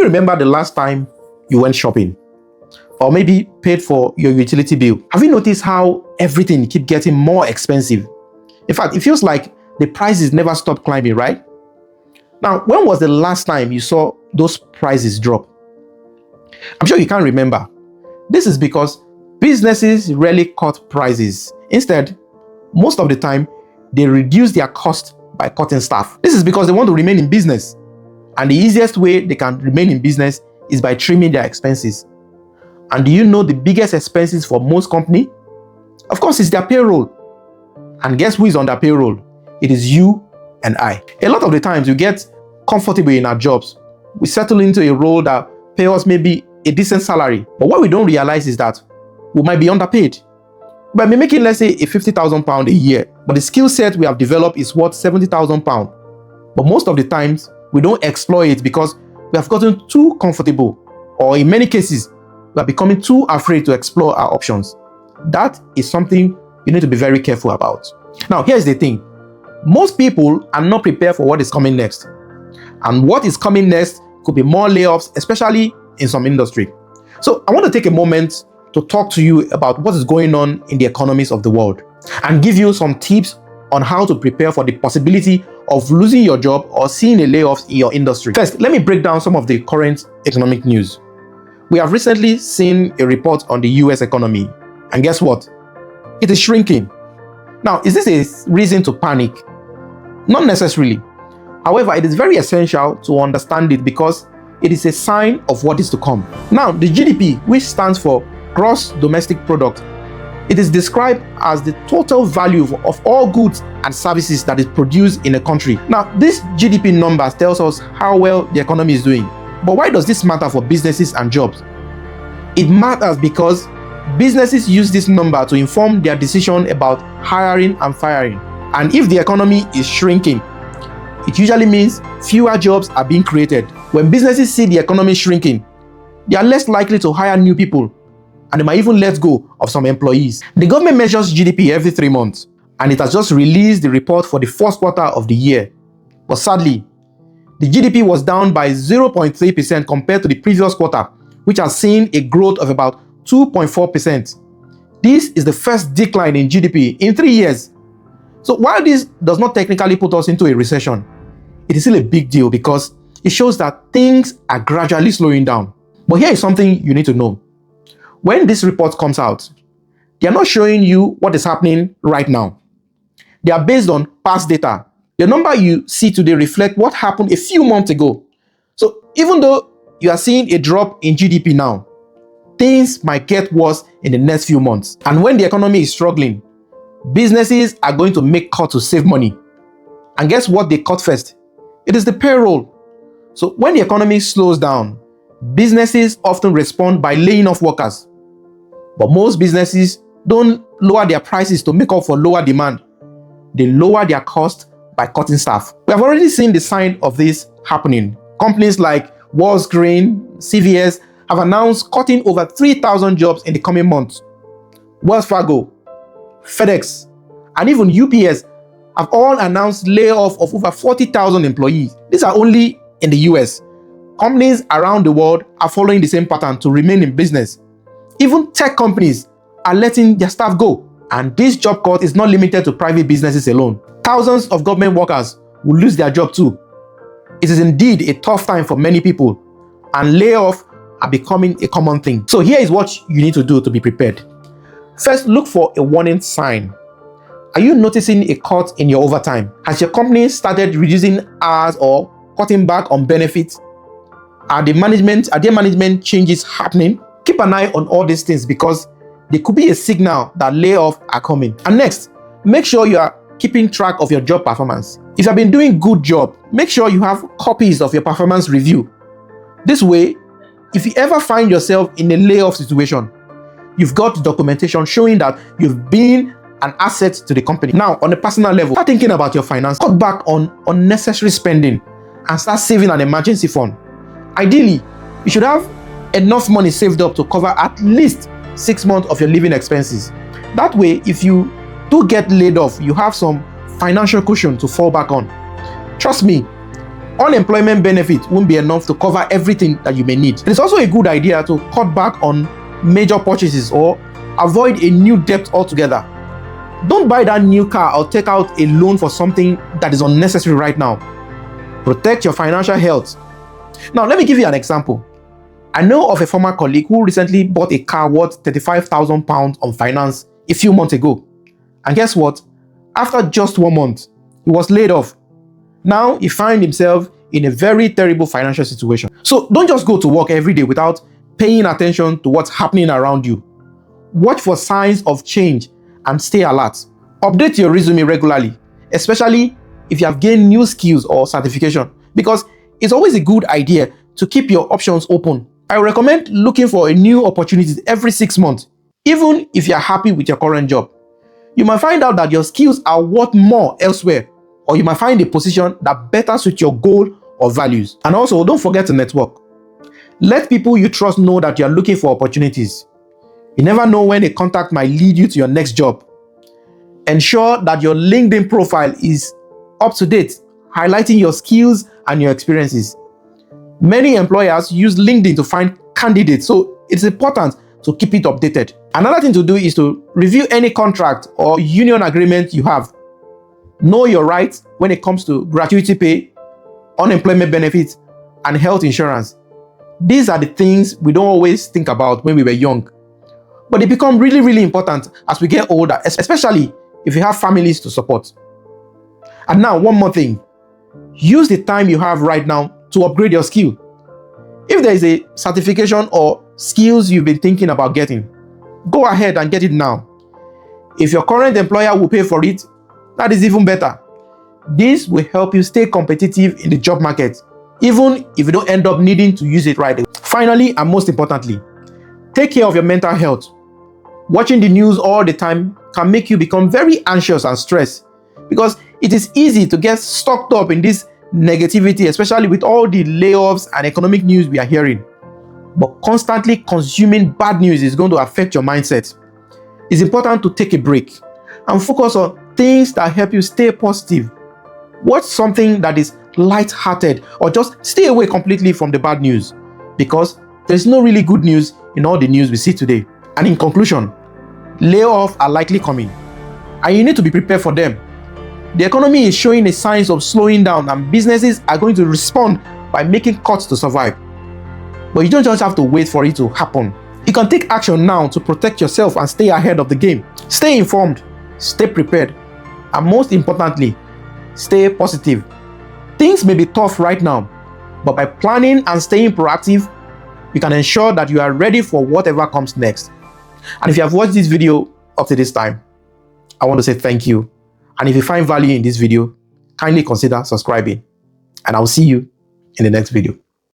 remember the last time you went shopping? Or maybe paid for your utility bill? Have you noticed how everything keeps getting more expensive? In fact, it feels like the prices never stop climbing, right? Now, when was the last time you saw those prices drop? I'm sure you can't remember. This is because businesses rarely cut prices. Instead, most of the time, they reduce their cost by cutting staff. This is because they want to remain in business. And the easiest way they can remain in business is by trimming their expenses. And do you know the biggest expenses for most companies? Of course, it's their payroll. And guess who is on their payroll? It is you and I. A lot of the times, we get comfortable in our jobs. We settle into a role that pays us maybe a decent salary. But what we don't realize is that we might be underpaid. We might be making, let's say, a £50,000 a year, but the skill set we have developed is worth £70,000. But most of the times, we don't explore it because we have gotten too comfortable, or in many cases, we are becoming too afraid to explore our options. That is something you need to be very careful about. Now, here's the thing. Most people are not prepared for what is coming next. And what is coming next could be more layoffs, especially in some industry. So I want to take a moment to talk to you about what is going on in the economies of the world and give you some tips on how to prepare for the possibility of losing your job or seeing a layoff in your industry. First, let me break down some of the current economic news. We have recently seen a report on the US economy, and guess what? It is shrinking. Now, is this a reason to panic? Not necessarily. However, it is very essential to understand it because it is a sign of what is to come. Now, the GDP, which stands for Gross Domestic Product, it is described as the total value of all goods and services that is produced in a country. Now, this GDP number tells us how well the economy is doing. But why does this matter for businesses and jobs? It matters because businesses use this number to inform their decision about hiring and firing. And if the economy is shrinking, it usually means fewer jobs are being created. When businesses see the economy shrinking, they are less likely to hire new people, and they might even let go of some employees. The government measures GDP every 3 months, and it has just released the report for the first quarter of the year. But sadly, the GDP was down by 0.3% compared to the previous quarter, which has seen a growth of about 2.4%. This is the first decline in GDP in 3 years. So while this does not technically put us into a recession, it is still a big deal because it shows that things are gradually slowing down. But here is something you need to know. When this report comes out, they are not showing you what is happening right now. They are based on past data. The number you see today reflects what happened a few months ago. So even though you are seeing a drop in GDP now, things might get worse in the next few months. And when the economy is struggling, businesses are going to make cuts to save money. And guess what they cut first? It is the payroll. So when the economy slows down, businesses often respond by laying off workers. But most businesses don't lower their prices to make up for lower demand. They lower their cost by cutting staff. We have already seen the sign of this happening. Companies like Walgreens, CVS have announced cutting over 3,000 jobs in the coming months. Wells Fargo, FedEx, and even UPS have all announced layoff of over 40,000 employees. These are only in the US. Companies around the world are following the same pattern to remain in business. Even tech companies are letting their staff go. And this job cut is not limited to private businesses alone. Thousands of government workers will lose their job too. It is indeed a tough time for many people, and layoffs are becoming a common thing. So here is what you need to do to be prepared. First, look for a warning sign. Are you noticing a cut in your overtime? Has your company started reducing hours or cutting back on benefits? Are there management changes happening? Keep an eye on all these things because there could be a signal that layoffs are coming. And next, make sure you are keeping track of your job performance. If you have been doing a good job, make sure you have copies of your performance review. This way, if you ever find yourself in a layoff situation, you've got documentation showing that you've been an asset to the company. Now, on a personal level, start thinking about your finance. Cut back on unnecessary spending and start saving an emergency fund. Ideally, you should have enough money saved up to cover at least 6 months of your living expenses. That way, if you do get laid off, you have some financial cushion to fall back on. Trust me, Unemployment benefit won't be enough to cover everything that you may need. It is also a good idea to cut back on major purchases or avoid a new debt altogether. Don't buy that new car or take out a loan for something that is unnecessary right now. Protect your financial health. Now, let me give you an example. I know of a former colleague who recently bought a car worth £35,000 on finance a few months ago. And guess what? After just 1 month, he was laid off. Now he finds himself in a very terrible financial situation. So don't just go to work every day without paying attention to what's happening around you. Watch for signs of change and stay alert. Update your resume regularly, especially if you have gained new skills or certification, because it's always a good idea to keep your options open. I recommend looking for a new opportunity every 6 months, even if you're happy with your current job. You might find out that your skills are worth more elsewhere, or you might find a position that better suits your goal or values. And also, don't forget to network. Let people you trust know that you're looking for opportunities. You never know when a contact might lead you to your next job. Ensure that your LinkedIn profile is up to date, highlighting your skills and your experiences. Many employers use LinkedIn to find candidates, so it's important to keep it updated. Another thing to do is to review any contract or union agreement you have. Know your rights when it comes to gratuity pay, unemployment benefits, and health insurance. These are the things we don't always think about when we were young, but they become really, really important as we get older, especially if you have families to support. And now, one more thing. Use the time you have right now to upgrade your skill. If there is a certification or skills you've been thinking about getting, go ahead and get it now. If your current employer will pay for it, that is even better. This will help you stay competitive in the job market, even if you don't end up needing to use it right away. Finally, and most importantly, take care of your mental health. Watching the news all the time can make you become very anxious and stressed, because it is easy to get stuck up in this negativity, especially with all the layoffs and economic news we are hearing. But constantly consuming bad news is going to affect your mindset. It's important to take a break and focus on things that help you stay positive. Watch something that is light-hearted, or just stay away completely from the bad news, because there's no really good news in all the news we see today. And in conclusion, layoffs are likely coming, and you need to be prepared for them. The economy is showing the signs of slowing down, and businesses are going to respond by making cuts to survive. But you don't just have to wait for it to happen. You can take action now to protect yourself and stay ahead of the game. Stay informed, stay prepared, and most importantly, stay positive. Things may be tough right now, but by planning and staying proactive, you can ensure that you are ready for whatever comes next. And if you have watched this video up to this time, I want to say thank you. And if you find value in this video, kindly consider subscribing. And I'll see you in the next video.